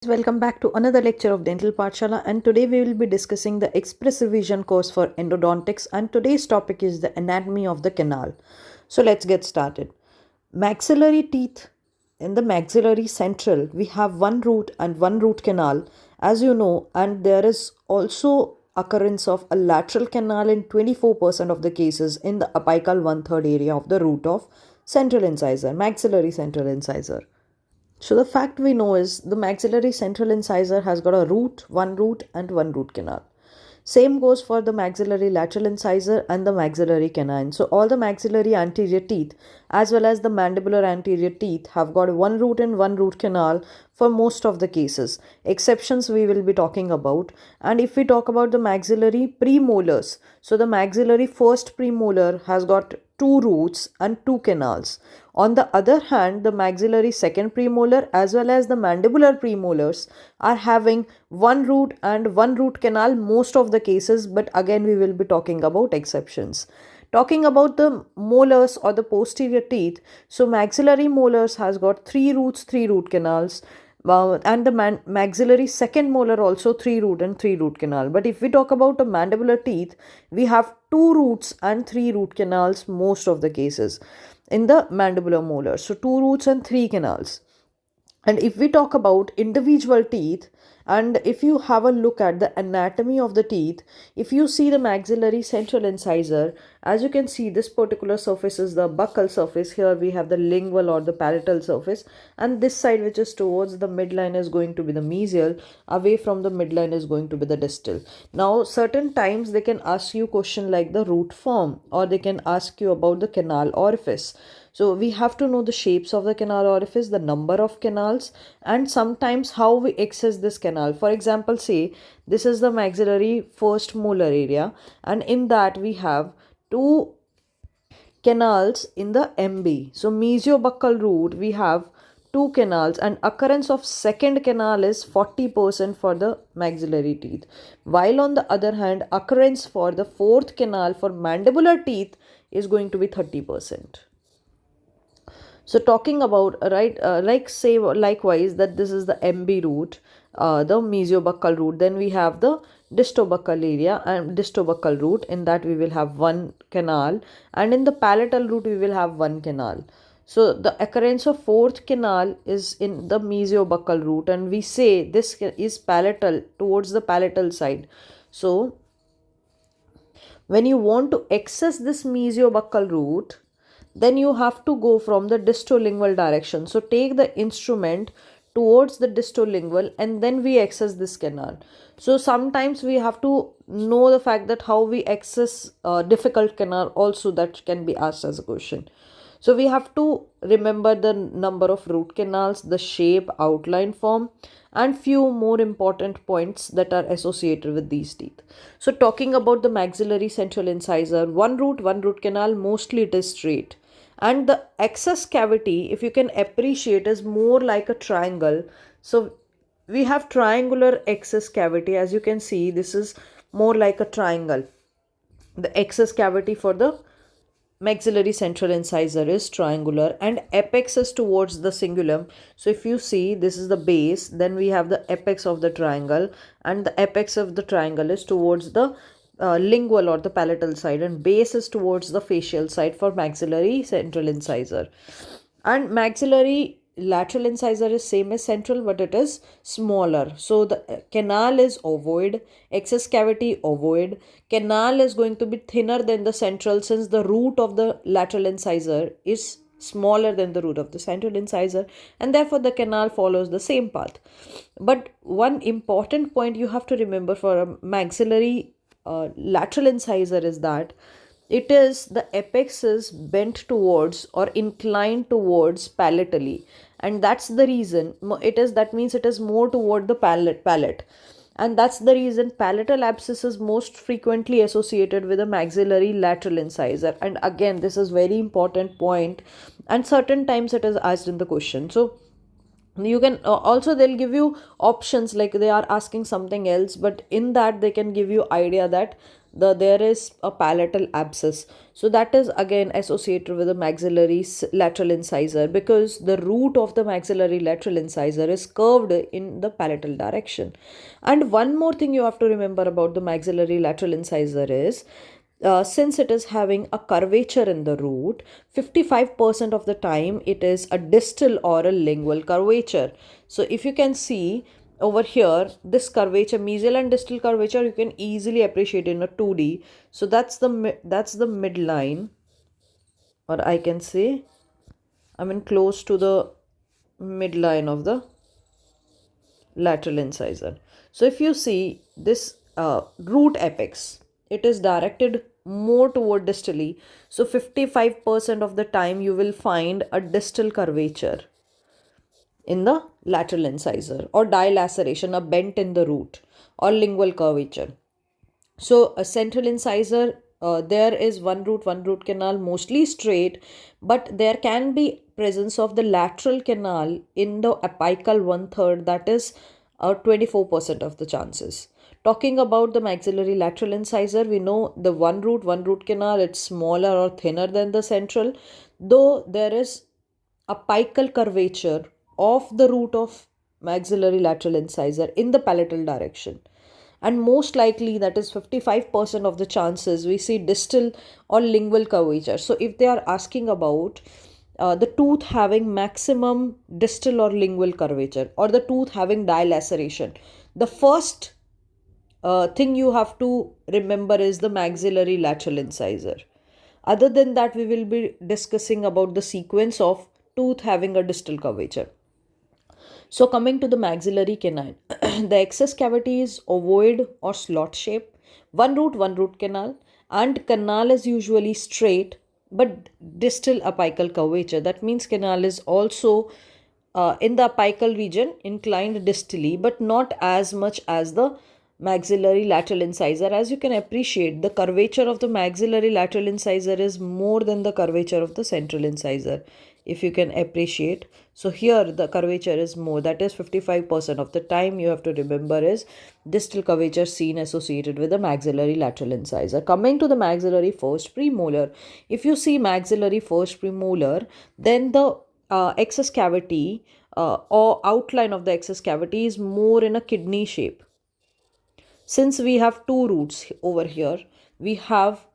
Welcome back to another lecture of Dental Pathshala, and today we will be discussing the Express Revision course for endodontics, and today's topic is the anatomy of the canal. So let's get started. Maxillary teeth. In the maxillary central we have one root and one root canal, as you know, and there is also occurrence of a lateral canal in 24% of the cases in the apical 1/3 area of the root of central incisor, maxillary central incisor. So the fact we know is the maxillary central incisor has got a root, and one root canal. Same goes for the maxillary lateral incisor and the maxillary canine. So all the maxillary anterior teeth as well as the mandibular anterior teeth have got one root and one root canal for most of the cases. Exceptions we will be talking about. And if we talk about the maxillary premolars, so the maxillary first premolar has got two roots and two canals. On the other hand, the maxillary second premolar as well as the mandibular premolars are having one root and one root canal most of the cases, but again we will be talking about exceptions. Talking about the molars or the posterior teeth, so maxillary molars has got three roots, three root canals. And the maxillary second molar also three root and three root canal. But if we talk about the mandibular teeth, we have two roots and three root canals most of the cases in the mandibular molars. So two roots and three canals. And if we talk about individual teeth, and if you have a look at the anatomy of the teeth, if you see the maxillary central incisor, as you can see, this particular surface is the buccal surface. Here we have the lingual or the palatal surface, and this side, which is towards the midline, is going to be the mesial. Away from the midline is going to be the distal. Now certain times they can ask you question like the root form, or they can ask you about the canal orifice. So we have to know the shapes of the canal orifice, the number of canals, and sometimes how we access this canal. For example, say this is the maxillary first molar area, and in that we have two canals in the MB. So mesiobuccal root, we have two canals, and occurrence of second canal is 40% for the maxillary teeth, while on the other hand occurrence for the fourth canal for mandibular teeth is going to be 30%. So talking about like say likewise that this is the MB root, the mesiobuccal root. Then we have the distobuccal area and distobuccal root. In that we will have one canal, and in the palatal root we will have one canal. So the occurrence of fourth canal is in the mesiobuccal root, and we say this is palatal, towards the palatal side. So when you want to access this mesiobuccal root, then you have to go from the distolingual direction. So take the instrument towards the distolingual, and then we access this canal. So sometimes we have to know the fact that how we access difficult canal also, that can be asked as a question. So we have to remember the number of root canals, the shape, outline, form, and few more important points that are associated with these teeth. So talking about the maxillary central incisor, one root canal, mostly it is straight. And the excess cavity, if you can appreciate, is more like a triangle. So we have triangular excess cavity. As you can see, this is more like a triangle. The excess cavity for the maxillary central incisor is triangular, and apex is towards the cingulum. So if you see, this is the base, then we have the apex of the triangle, and the apex of the triangle is towards the lingual or the palatal side, and base is towards the facial side for maxillary central incisor. And maxillary lateral incisor is same as central, but it is smaller. So the canal is ovoid, excess cavity ovoid. Canal is going to be thinner than the central, since the root of the lateral incisor is smaller than the root of the central incisor, and therefore the canal follows the same path. But one important point you have to remember for a maxillary lateral incisor is that it is the apex is bent towards or inclined towards palatally, and that's the reason it is, that means it is more toward the palate, and that's the reason palatal abscess is most frequently associated with a maxillary lateral incisor. And again, this is very important point, and certain times it is asked in the question. So you can also, they'll give you options like they are asking something else, but in that they can give you idea that there is a palatal abscess. So that is again associated with the maxillary lateral incisor, because the root of the maxillary lateral incisor is curved in the palatal direction. And one more thing you have to remember about the maxillary lateral incisor is, since it is having a curvature in the root, 55% of the time it is a distal or a lingual curvature. So if you can see over here, this curvature, mesial and distal curvature, you can easily appreciate in a 2D. So that's the midline, or I can say, close to the midline of the lateral incisor. So if you see this root apex, it is directed more toward distally. So 55% of the time you will find a distal curvature in the lateral incisor, or dilaceration, a bent in the root, or lingual curvature. So a central incisor, there is one root canal, mostly straight, but there can be presence of the lateral canal in the apical 1/3, that is 24% of the chances. Talking about the maxillary lateral incisor, we know the one root canal, it's smaller or thinner than the central, though there is apical curvature of the root of maxillary lateral incisor in the palatal direction. And most likely, that is 55% of the chances, we see distal or lingual curvature. So if they are asking about the tooth having maximum distal or lingual curvature, or the tooth having dilaceration, the first thing you have to remember is the maxillary lateral incisor. Other than that, we will be discussing about the sequence of tooth having a distal curvature. So coming to the maxillary canine, the excess cavity is ovoid or slot shape, one root canal, and canal is usually straight but distal apical curvature. That means canal is also in the apical region inclined distally, but not as much as the maxillary lateral incisor. As you can appreciate, the curvature of the maxillary lateral incisor is more than the curvature of the central incisor, if you can appreciate. So here the curvature is more, that is 55% of the time you have to remember is distal curvature seen associated with the maxillary lateral incisor. Coming to the maxillary first premolar, if you see maxillary first premolar, then the excess cavity or outline of the excess cavity is more in a kidney shape. Since we have two roots over here, we have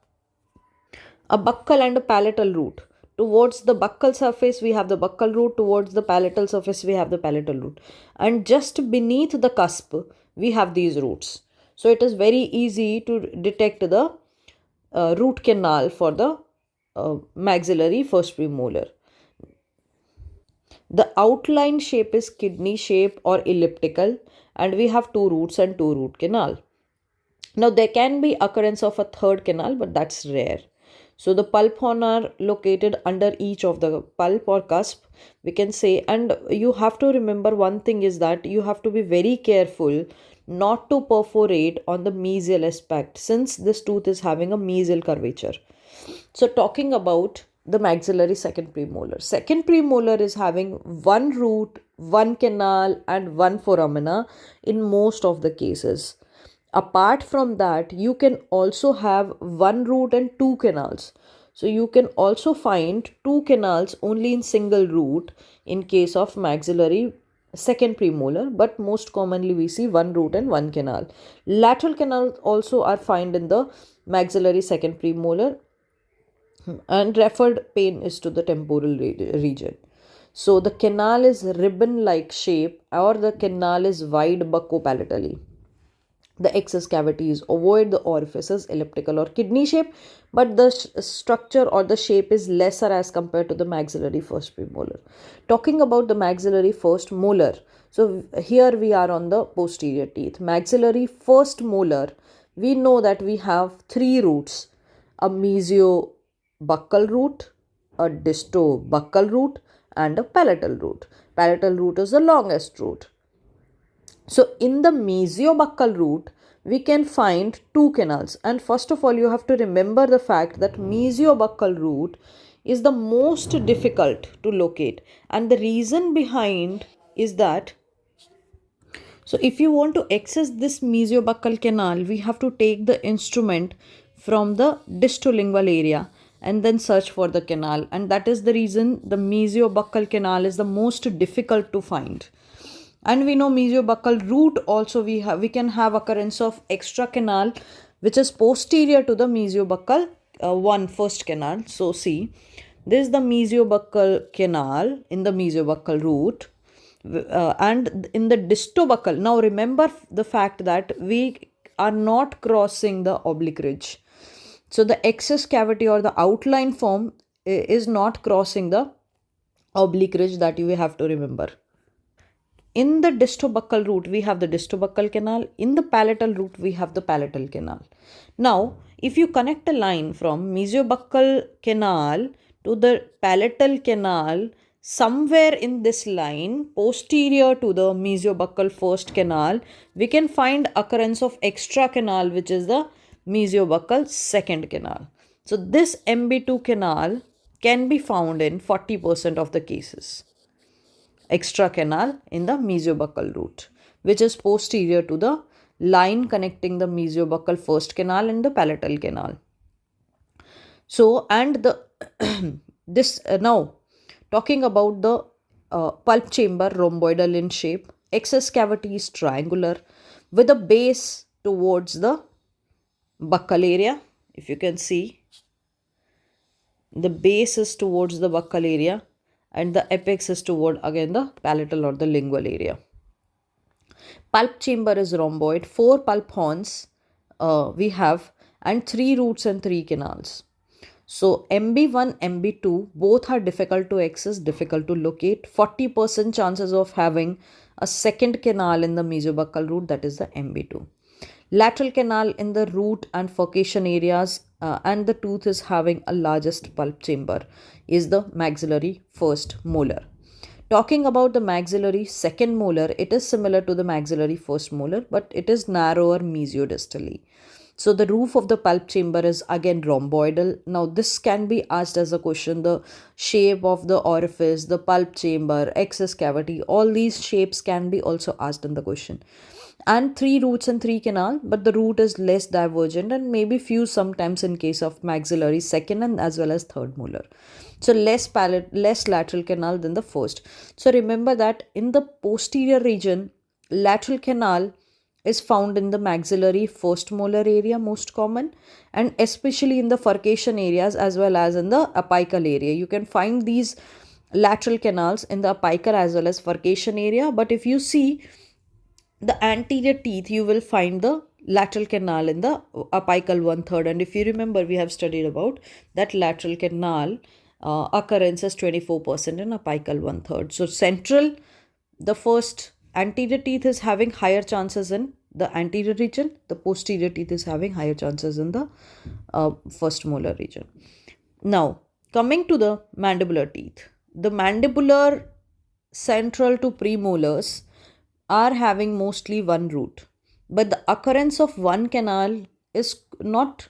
a buccal and a palatal root. Towards the buccal surface, we have the buccal root. Towards the palatal surface, we have the palatal root. And just beneath the cusp, we have these roots. So it is very easy to detect the root canal for the maxillary first premolar. The outline shape is kidney shape or elliptical, and we have two roots and two root canal. Now there can be occurrence of a third canal, but that's rare. So the pulp horn are located under each of the pulp or cusp, we can say. And you have to remember one thing is that you have to be very careful not to perforate on the mesial aspect, since this tooth is having a mesial curvature. So talking about the maxillary second premolar. Second premolar is having one root, one canal, and one foramina in most of the cases. Apart from that, you can also have one root and two canals. So you can also find two canals only in single root in case of maxillary second premolar, but most commonly we see one root and one canal. Lateral canals also are found in the maxillary second premolar, and referred pain is to the temporal region. So the canal is ribbon like shape, or the canal is wide buccopalatally. The excess cavity is ovoid, the orifice is elliptical or kidney shape, but the structure or the shape is lesser as compared to the maxillary first premolar. Talking about the maxillary first molar, so here we are on the posterior teeth. Maxillary first molar, we know that we have three roots: a mesiobuccal root, a distobuccal root, and a palatal root. Palatal root is the longest root. So in the mesiobuccal root, we can find two canals. And first of all, you have to remember the fact that mesiobuccal root is the most difficult to locate. And the reason behind is that, So if you want to access this mesiobuccal canal, we have to take the instrument from the distolingual area and then search for the canal, and that is the reason the mesiobuccal canal is the most difficult to find. And we know mesiobuccal root also, we can have occurrence of extra canal which is posterior to the mesiobuccal one first canal. So see, this is the mesiobuccal canal in the mesiobuccal root, and in the distobuccal. Now remember the fact that we are not crossing the oblique ridge. So the excess cavity or the outline form is not crossing the oblique ridge, that you have to remember. In the distobuccal root, we have the distobuccal canal. In the palatal root, we have the palatal canal. Now, if you connect a line from mesiobuccal canal to the palatal canal, somewhere in this line, posterior to the mesiobuccal first canal, we can find occurrence of extra canal, which is the mesiobuccal second canal. So, this MB2 canal can be found in 40% of the cases. Extra canal in the mesiobuccal root, which is posterior to the line connecting the mesiobuccal first canal and the palatal canal. So, and the this now talking about the pulp chamber, rhomboidal in shape, excess cavity is triangular with a base towards the buccal area. If you can see, the base is towards the buccal area and the apex is toward again the palatal or the lingual area. Pulp chamber is rhomboid, 4 pulp horns we have, and 3 roots and 3 canals. So MB1, MB2 both are difficult to access, difficult to locate. 40% chances of having a second canal in the mesiobuccal root, that is the MB2. Lateral canal in the root and furcation areas, and the tooth is having a largest pulp chamber, is the maxillary first molar. Talking about the maxillary second molar, it is similar to the maxillary first molar, but it is narrower mesiodistally. So the roof of the pulp chamber is again rhomboidal. Now this can be asked as a question: the shape of the orifice, the pulp chamber, excess cavity, all these shapes can be also asked in the question. And 3 roots and 3 canal, but the root is less divergent and maybe few sometimes in case of maxillary second and as well as third molar. So less lateral canal than the first. So remember that in the posterior region, lateral canal is found in the maxillary first molar area, most common, and especially in the furcation areas as well as in the apical area. You can find these lateral canals in the apical as well as furcation area, but if you see the anterior teeth, you will find the lateral canal in the apical 1/3. And if you remember, we have studied about that lateral canal occurrence is 24% in apical 1/3. So central, the first anterior teeth is having higher chances in the anterior region, the posterior teeth is having higher chances in the first molar region. Now coming to the mandibular teeth, the mandibular central to premolars are having mostly one root, but the occurrence of one canal is not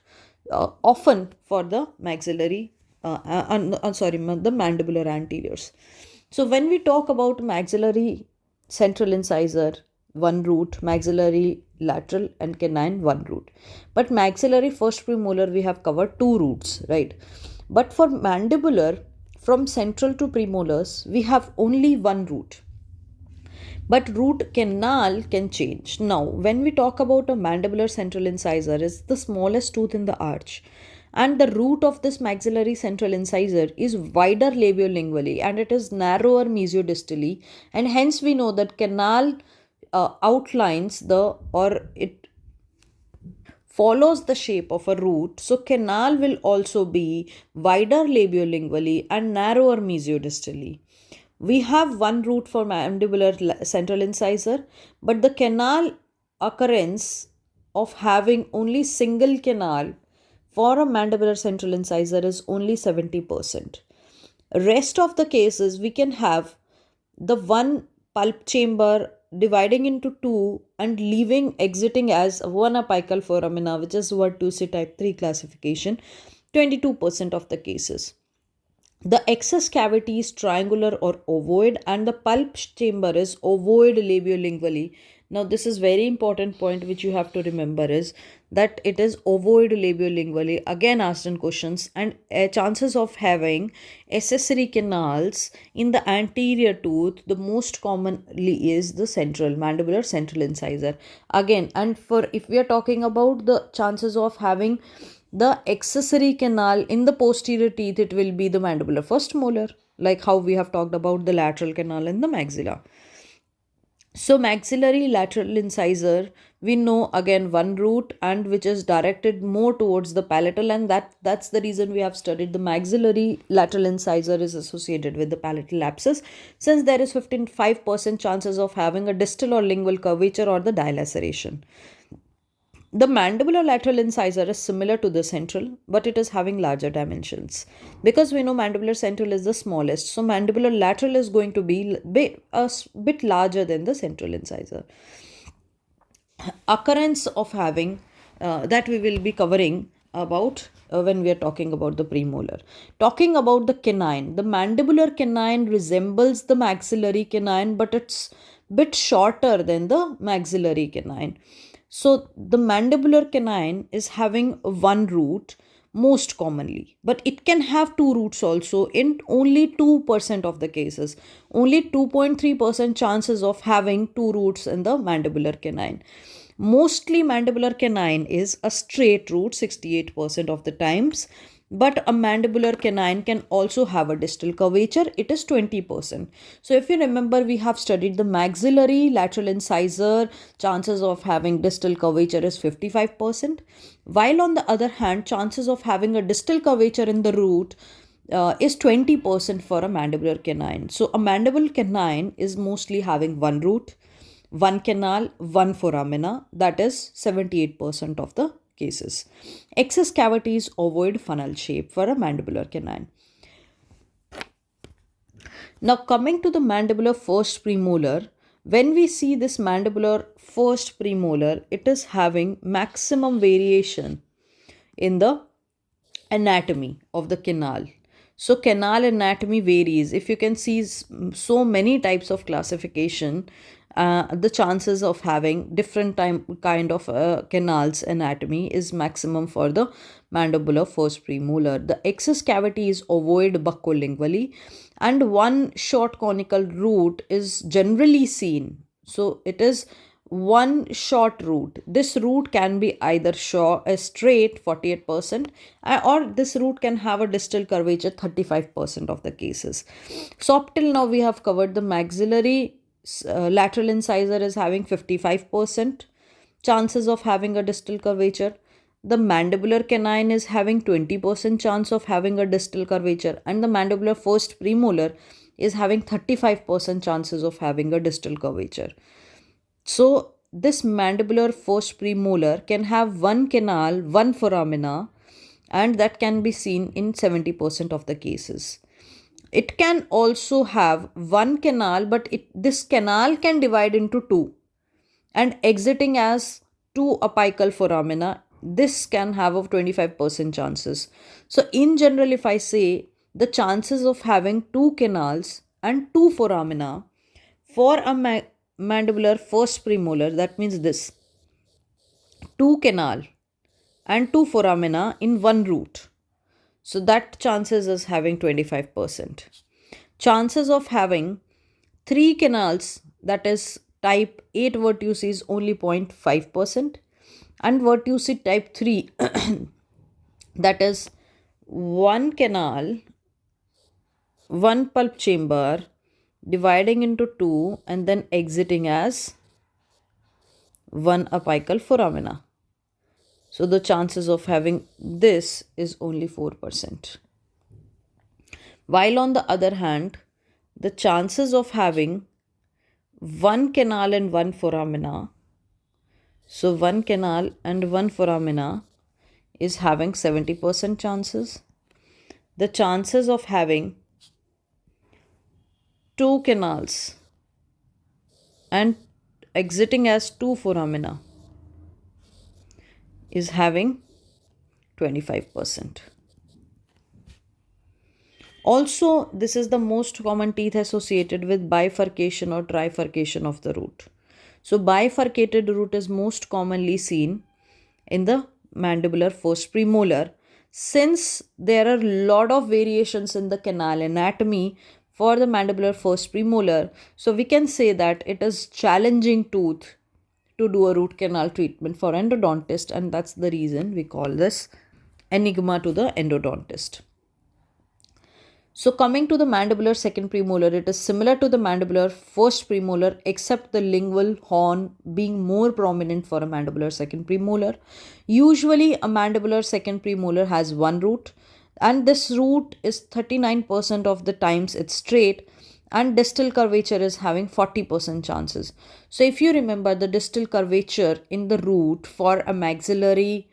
often for the maxillary the mandibular anteriors. So when we talk about maxillary central incisor, one root, maxillary lateral and canine, one root, but maxillary first premolar we have covered 2 roots, right? But for mandibular, from central to premolars, we have only one root, but root canal can change. Now when we talk about a mandibular central incisor, is the smallest tooth in the arch, and the root of this maxillary central incisor is wider labiolingually and it is narrower mesiodistally, and hence we know that canal outlines the, or it follows the shape of a root. So canal will also be wider labiolingually and narrower mesiodistally. We have one root for mandibular central incisor, but the canal occurrence of having only single canal for a mandibular central incisor is only 70%. Rest of the cases we can have the one pulp chamber dividing into 2 and leaving exiting as one apical foramina, which is Wurtz type 3 classification, 22% of the cases. The excess cavity is triangular or ovoid, and the pulp chamber is ovoid labiolingually. Now, this is very important point which you have to remember is that it is ovoid labiolingually. Again, asked in questions, and chances of having accessory canals in the anterior tooth. The most commonly is the central mandibular central incisor. Again, and for if we are talking about the chances of having the accessory canal in the posterior teeth, it will be the mandibular first molar, like how we have talked about the lateral canal in the maxilla. So maxillary lateral incisor, we know again one root, and which is directed more towards the palatal, and that's the reason we have studied the maxillary lateral incisor is associated with the palatal abscess, since there is 55% chances of having a distal or lingual curvature or the dilaceration. The mandibular lateral incisor is similar to the central, but it is having larger dimensions. Because we know mandibular central is the smallest, so mandibular lateral is going to be a bit larger than the central incisor. Occurrence of having that we will be covering about when we are talking about the premolar. Talking about the canine, the mandibular canine resembles the maxillary canine, but it's bit shorter than the maxillary canine. So the mandibular canine is having one root most commonly, but it can have two roots also in only 2% of the cases. Only 2.3% chances of having two roots in the mandibular canine. Mostly mandibular canine is a straight root 68% of the times, but a mandibular canine can also have a distal curvature, it is 20%. So if you remember, we have studied the maxillary lateral incisor, chances of having distal curvature is 55%, while on the other hand, chances of having a distal curvature in the root is 20% for a mandibular canine. So a mandibular canine is mostly having one root, one canal, one foramina, that is 78% of the cases. Excess cavity is ovoid funnel shape for a mandibular canine. Now, coming to the mandibular first premolar, when we see this mandibular first premolar, it is having maximum variation in the anatomy of the canal. So canal anatomy varies. If you can see so many types of classification, the chances of having different kind of canals anatomy is maximum for the mandibular first premolar. The excess cavity is ovoid buccolingually, and one short conical root is generally seen. So it is one short root. This root can be either short, straight 48%, or this root can have a distal curvature 35% of the cases. So up till now we have covered the maxillary lateral incisor is having 55% chances of having a distal curvature. The mandibular canine is having 20% chance of having a distal curvature, and the mandibular first premolar is having 35% chances of having a distal curvature. So this mandibular first premolar can have one canal, one foramina, and that can be seen in 70% of the cases. It can also have one canal, but this canal can divide into two and exiting as two apical foramina. This can have of 25% chances. So in general, if I say the chances of having two canals and two foramina for a mandibular first premolar, that means this two canal and two foramina in one root. So that chances is having 25%. Chances of having three canals, that is type 8 vertusi, is only 0.5%, and vertusi type 3 that is one canal, one pulp chamber dividing into two and then exiting as one apical foramina. So the chances of having this is only 4%. While on the other hand, the chances of having one canal and one foramina, so one canal and one foramina is having 70% chances. The chances of having two canals and exiting as two foramina is having 25%. Also, this is the most common teeth associated with bifurcation or trifurcation of the root. So, bifurcated root is most commonly seen in the mandibular first premolar. Since there are a lot of variations in the canal anatomy for the mandibular first premolar, so we can say that it is challenging tooth to do a root canal treatment for endodontist, and that's the reason we call this enigma to the endodontist. So coming to the mandibular second premolar, it is similar to the mandibular first premolar except the lingual horn being more prominent for a mandibular second premolar. Usually a mandibular second premolar has one root, and this root is 39% of the times it's straight, and distal curvature is having 40% chances. So if you remember, the distal curvature in the root for a maxillary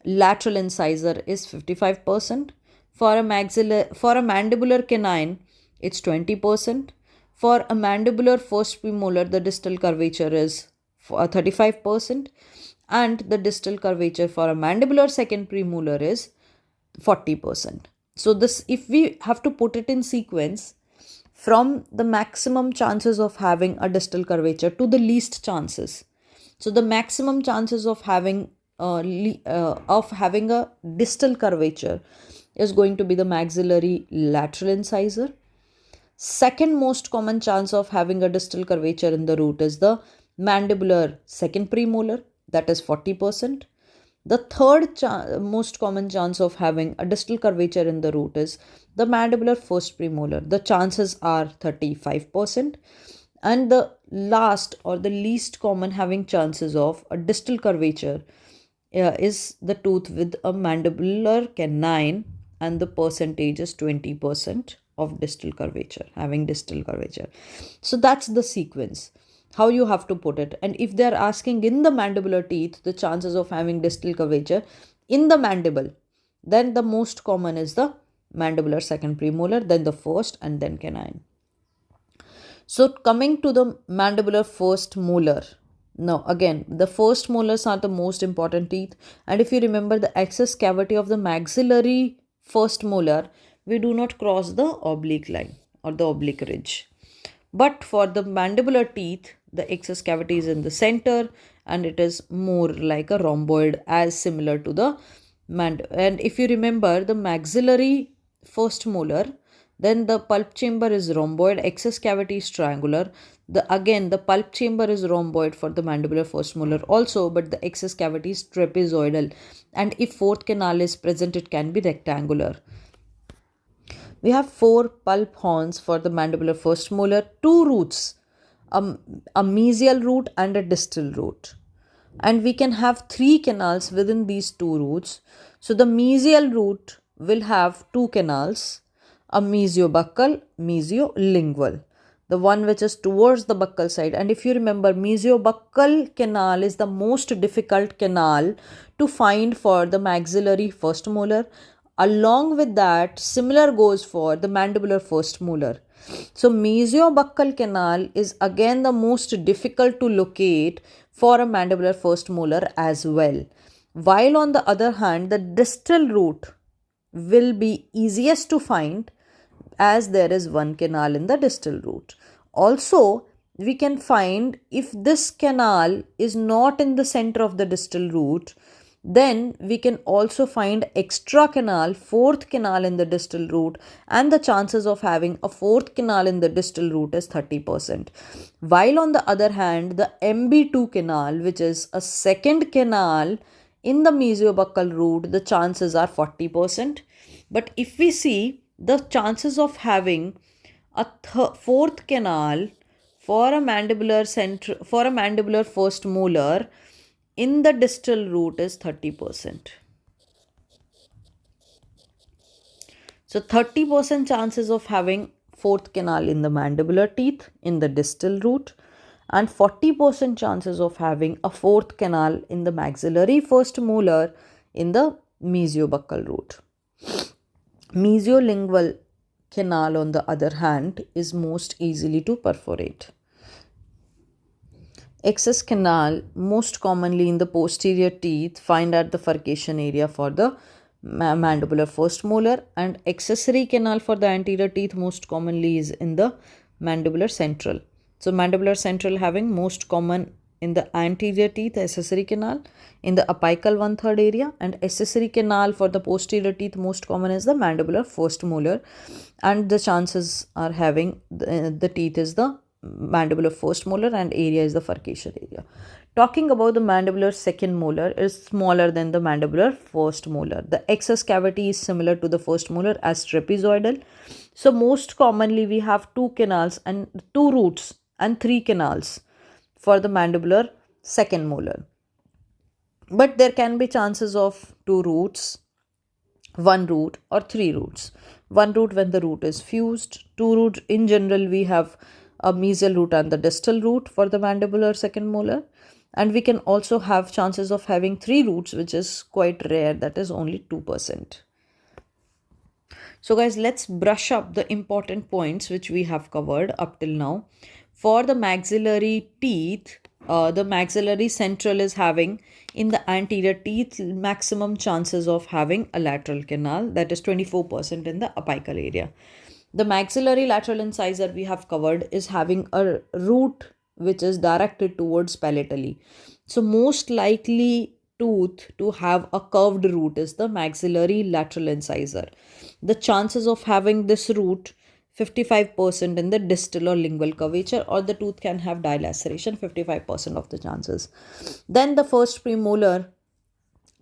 lateral incisor is 55%. For a mandibular canine, it's 20%. For a mandibular first premolar, the distal curvature is 35%, and the distal curvature for a mandibular second premolar is 40%. So this, if we have to put it in sequence, from the maximum chances of having a distal curvature to the least chances. So the maximum chances of having a distal curvature is going to be the maxillary lateral incisor. Second most common chance of having a distal curvature in the root is the mandibular second premolar, that is 40%. The third most common chance of having a distal curvature in the root is the mandibular first premolar. The chances are 35%. And the last or the least common having chances of a distal curvature is the tooth with a mandibular canine, and the percentage is 20% of distal curvature, having distal curvature. So that's the sequence, how you have to put it. And if they're asking in the mandibular teeth, the chances of having distal curvature in the mandible, then the most common is the mandibular second premolar, then the first, and then canine. So coming to the mandibular first molar. Now again, the first molars are the most important teeth, and if you remember the excess cavity of the maxillary first molar, we do not cross the oblique line or the oblique ridge. But for the mandibular teeth, the excess cavity is in the center, and it is more like a rhomboid, as similar to the and if you remember the maxillary first molar, then the pulp chamber is rhomboid, excess cavity is triangular. The pulp chamber is rhomboid for the mandibular first molar also, but the excess cavity is trapezoidal, and if fourth canal is present, it can be rectangular. We have four pulp horns for the mandibular first molar, two roots, a mesial root and a distal root. And we can have three canals within these two roots. So the mesial root will have two canals, a mesiobuccal, mesiolingual, the one which is towards the buccal side. And if you remember, mesiobuccal canal is the most difficult canal to find for the maxillary first molar. Along with that, similar goes for the mandibular first molar. So mesiobuccal canal is again the most difficult to locate for a mandibular first molar as well. While on the other hand, the distal root will be easiest to find, as there is one canal in the distal root. Also, we can find if this canal is not in the center of the distal root, then we can also find extra canal, fourth canal in the distal root, and the chances of having a fourth canal in the distal root is 30%. While on the other hand, the MB2 canal, which is a second canal in the mesiobuccal root, the chances are 40%. But if we see the chances of having a fourth canal for a mandibular first molar in the distal root is 30%. So 30% chances of having fourth canal in the mandibular teeth in the distal root, and 40% chances of having a fourth canal in the maxillary first molar in the mesiobuccal root. Mesiolingual canal, on the other hand, is most easily to perforate. Excess canal, most commonly in the posterior teeth, find at the furcation area for the mandibular first molar, and accessory canal for the anterior teeth most commonly is in the mandibular central. So mandibular central having most common in the anterior teeth, accessory canal in the apical 1/3 area, and accessory canal for the posterior teeth most common is the mandibular first molar, and the chances are having the teeth is the mandibular first molar and area is the furcation area. Talking about the mandibular second molar is smaller than the mandibular first molar. The excess cavity is similar to the first molar as trapezoidal. So most commonly we have two canals and two roots and three canals for the mandibular second molar. But there can be chances of two roots, one root or three roots. One root when the root is fused, two root in general we have a mesial root and the distal root for the mandibular second molar, and we can also have chances of having three roots, which is quite rare, that is only 2%. So guys, let's brush up the important points which we have covered up till now. For the maxillary teeth, the maxillary central is having in the anterior teeth maximum chances of having a lateral canal, that is 24% in the apical area. The maxillary lateral incisor we have covered is having a root which is directed towards palatally. So most likely tooth to have a curved root is the maxillary lateral incisor. The chances of having this root 55% in the distal or lingual curvature, or the tooth can have dilaceration 55% of the chances. Then the first premolar,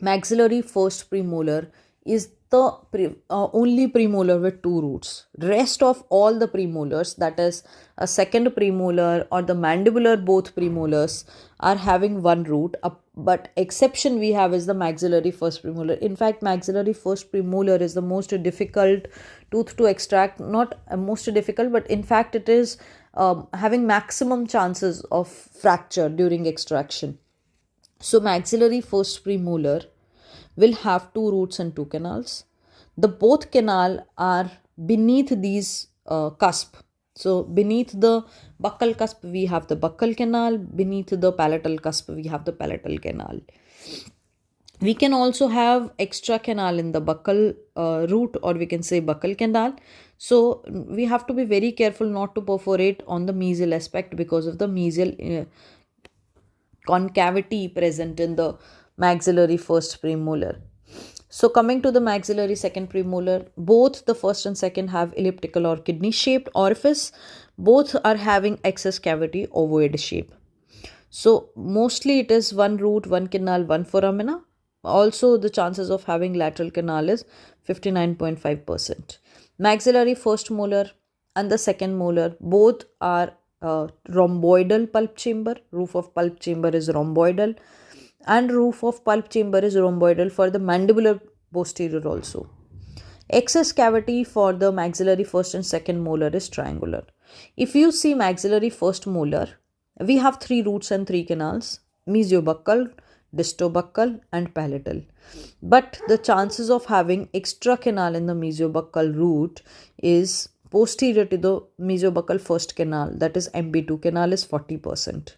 maxillary first premolar is the only premolar with two roots. Rest of all the premolars, that is a second premolar or the mandibular both premolars, are having one root. But exception we have is the maxillary first premolar. In fact, maxillary first premolar is the most difficult tooth to extract. Not most difficult, but in fact it is having maximum chances of fracture during extraction. So maxillary first premolar will have two roots and two canals. The both canal are beneath these cusp. So beneath the buccal cusp we have the buccal canal, beneath the palatal cusp we have the palatal canal. We can also have extra canal in the buccal root, or we can say buccal canal. So we have to be very careful not to perforate on the mesial aspect because of the mesial concavity present in the maxillary first premolar. So coming to the maxillary second premolar, both the first and second have elliptical or kidney shaped orifice. Both are having excess cavity ovoid shape. So mostly it is one root, one canal, one foramina. Also the chances of having lateral canal is 59.5%. Maxillary first molar and the second molar both are rhomboidal pulp chamber. Roof of pulp chamber is rhomboidal, and roof of pulp chamber is rhomboidal for the mandibular posterior also. Excess cavity for the maxillary first and second molar is triangular. If you see maxillary first molar, we have three roots and three canals: mesiobuccal, distobuccal and palatal. But the chances of having extra canal in the mesiobuccal root is posterior to the mesiobuccal first canal, that is MB2 canal, is 40%,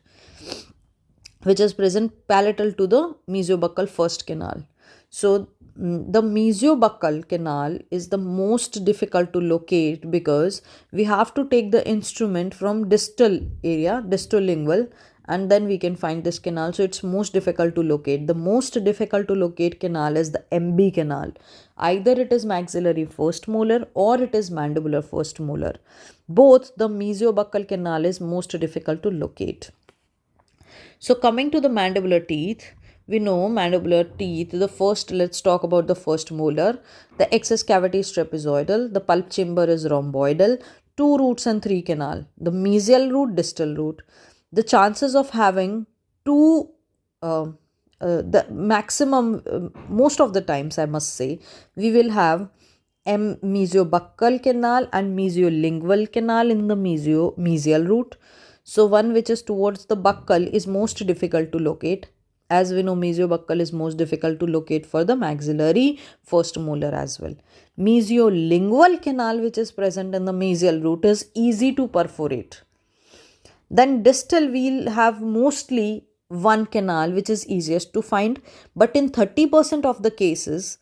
which is present palatal to the mesiobuccal first canal. So the mesiobuccal canal is the most difficult to locate because we have to take the instrument from distal area, distal lingual, and then we can find this canal. So it's most difficult to locate. The most difficult to locate canal is the MB canal. Either it is maxillary first molar or it is mandibular first molar. Both the mesiobuccal canal is most difficult to locate. So coming to the mandibular teeth, we know mandibular teeth, the first, let's talk about the first molar. The excess cavity is trapezoidal, the pulp chamber is rhomboidal, two roots and three canal. The mesial root, distal root. The chances of having two, the maximum, most of the times I must say, we will have mesiobuccal canal and mesiolingual canal in the mesial root. So one which is towards the buccal is most difficult to locate. As we know, mesiobuccal is most difficult to locate for the maxillary first molar as well. Mesiolingual canal, which is present in the mesial root, is easy to perforate. Then distal we'll have mostly one canal which is easiest to find, but in 30% of the cases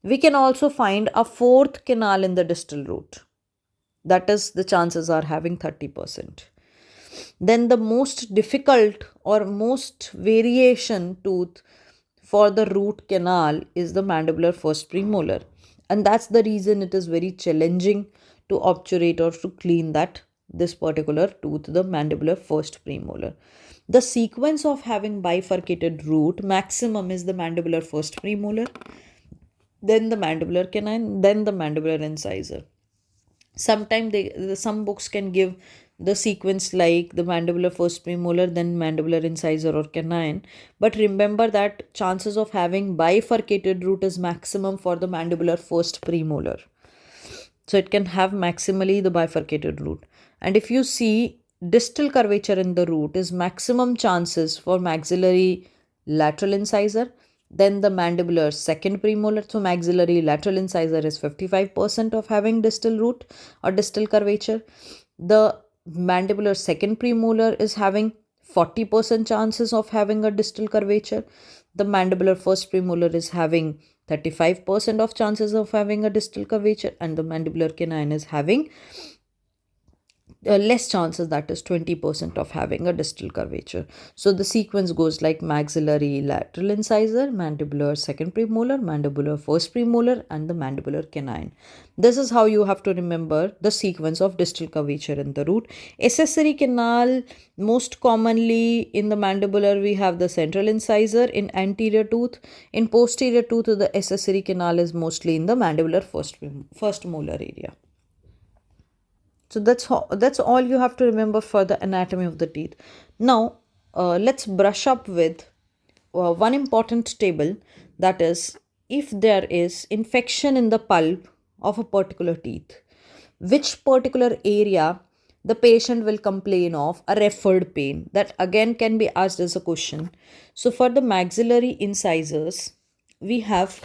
We can also find a fourth canal in the distal root. That is, the chances are having 30%. Then the most difficult or most variation tooth for the root canal is the mandibular first premolar. And that's the reason it is very challenging to obturate or to clean this particular tooth, the mandibular first premolar. The sequence of having bifurcated root maximum is the mandibular first premolar, then the mandibular canine, then the mandibular incisor. Sometimes some books can give the sequence like the mandibular first premolar, then mandibular incisor or canine, but remember that chances of having bifurcated root is maximum for the mandibular first premolar. So it can have maximally the bifurcated root. And if you see, distal curvature in the root is maximum chances for maxillary lateral incisor, then the mandibular second premolar. So maxillary lateral incisor is 55% of having distal root or distal curvature. The mandibular second premolar is having 40% chances of having a distal curvature. The mandibular first premolar is having 35% of chances of having a distal curvature, and the mandibular canine is having less chances, that is 20% of having a distal curvature. So the sequence goes like maxillary lateral incisor, mandibular second premolar, mandibular first premolar, and the mandibular canine. This is how you have to remember the sequence of distal curvature in the root. Accessory canal, most commonly in the mandibular we have the central incisor in anterior tooth. In posterior tooth, the accessory canal is mostly in the mandibular first molar area. So that's all you have to remember for the anatomy of the teeth. Now, let's brush up with one important table, that is, if there is infection in the pulp of a particular teeth, which particular area the patient will complain of a referred pain. That again can be asked as a question. So for the maxillary incisors, we have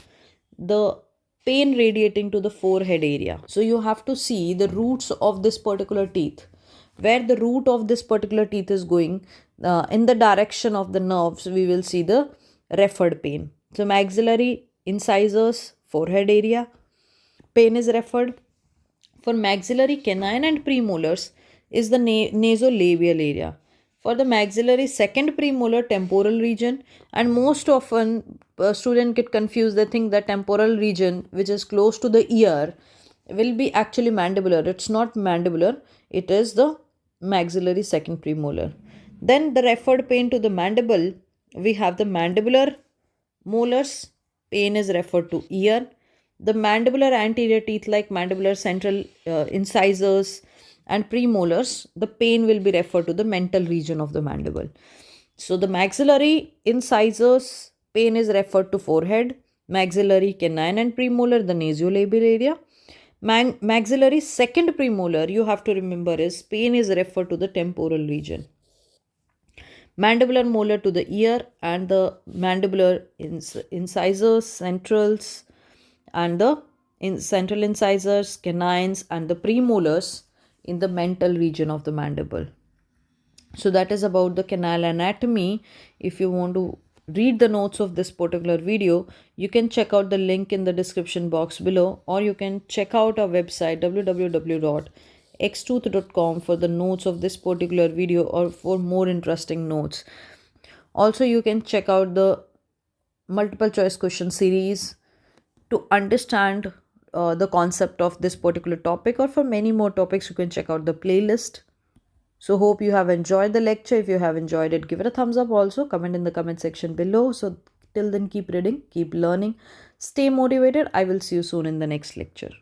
the pain radiating to the forehead area. So you have to see the roots of this particular teeth. Where the root of this particular teeth is going in the direction of the nerves, we will see the referred pain. So maxillary incisors, forehead area, pain is referred. For maxillary canine and premolars is the nasolabial area. For the maxillary second premolar, temporal region, and most often student get confused. They think that temporal region, which is close to the ear, will be actually mandibular. It's not mandibular. It is the maxillary second premolar. Then the referred pain to the mandible, we have the mandibular molars, pain is referred to ear. The mandibular anterior teeth like mandibular central incisors and premolars, the pain will be referred to the mental region of the mandible. So the maxillary incisors pain is referred to forehead, maxillary canine and premolar the nasolabial area. Maxillary second premolar, you have to remember, is pain is referred to the temporal region. Mandibular molar to the ear, and the mandibular incisors, centrals, and the central incisors, canines, and the premolars in the mental region of the mandible. So that is about the canal anatomy. If you want to read the notes of this particular video, you can check out the link in the description box below, or you can check out our website www.xtooth.com for the notes of this particular video or for more interesting notes. Also, you can check out the multiple choice question series to understand the concept of this particular topic, or for many more topics you can check out the playlist. So hope you have enjoyed the lecture. If you have enjoyed it, give it a thumbs up. Also comment in the comment section below. So till then, keep reading, keep learning, stay motivated. I will see you soon in the next lecture.